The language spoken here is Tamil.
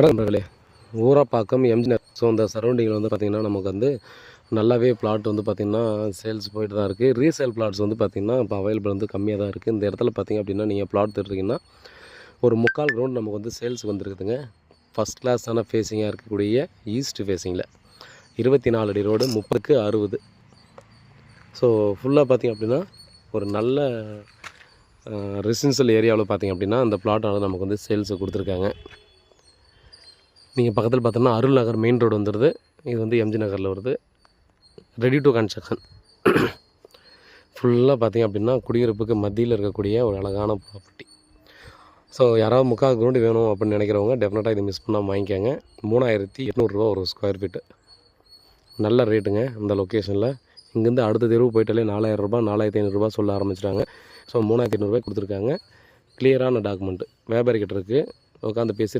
நண்பர்களே, ஊராப்பாக்கம் எம்ஜி நகர். ஸோ இந்த சரௌண்டிங்கில் வந்து பார்த்திங்கன்னா நமக்கு வந்து நல்லாவே பிளாட் வந்து பார்த்திங்கன்னா சேல்ஸ் போயிட்டு தான் இருக்குது. ரீசேல் பிளாட்ஸ் வந்து பார்த்திங்கன்னா இப்போ அவைலபிள் வந்து கம்மியாக தான் இருக்குது. இந்த இடத்துல பார்த்திங்க அப்படின்னா நீங்கள் பிளாட் தேடுறீங்கன்னா ஒரு 3/4 கிரவுண்ட் நமக்கு வந்து சேல்ஸுக்கு வந்துருக்குதுங்க. ஃபஸ்ட் கிளாஸான ஃபேஸிங்காக இருக்கக்கூடிய ஈஸ்ட் ஃபேஸிங்கில் 24 அடி ரோடு 30க்கு 60. ஸோ ஃபுல்லாக பார்த்திங்க அப்படின்னா ஒரு நல்ல ரெசிடென்ஷியல் ஏரியாவில் பார்த்திங்க அப்படின்னா அந்த பிளாட்டால் நமக்கு வந்து சேல்ஸு கொடுத்துருக்காங்க. நீங்கள் பக்கத்தில் பார்த்தோம்னா அருள் நகர் மெயின் ரோடு வந்துடுது. இது வந்து எம்ஜி நகரில் வருது. Ready to construction. ஃபுல்லாக பார்த்திங்க அப்படின்னா குடியிருப்புக்கு மத்தியில் இருக்கக்கூடிய ஒரு அழகான ப்ராப்பர்ட்டி. ஸோ யாராவது 3/4 கிரவுண்டு வேணும் அப்படின்னு நினைக்கிறவங்க டெஃபினட்டாக இதை மிஸ் பண்ணாமல் வாங்கிக்கோங்க. 3800 ரூபா ஒரு ஸ்கொயர் ஃபீட்டு. நல்ல ரேட்டுங்க இந்த லொக்கேஷனில். இங்கேருந்து அடுத்த தெருவு போயிட்டாலே 4000 ரூபா 4500 சொல்ல ஆரம்பிச்சிட்டாங்க. ஸோ 3800 கொடுத்துருக்காங்க. கிளியரான டாக்குமெண்ட்டு. வியாபாரி கிட்ட இருக்குது. உட்காந்து பேசி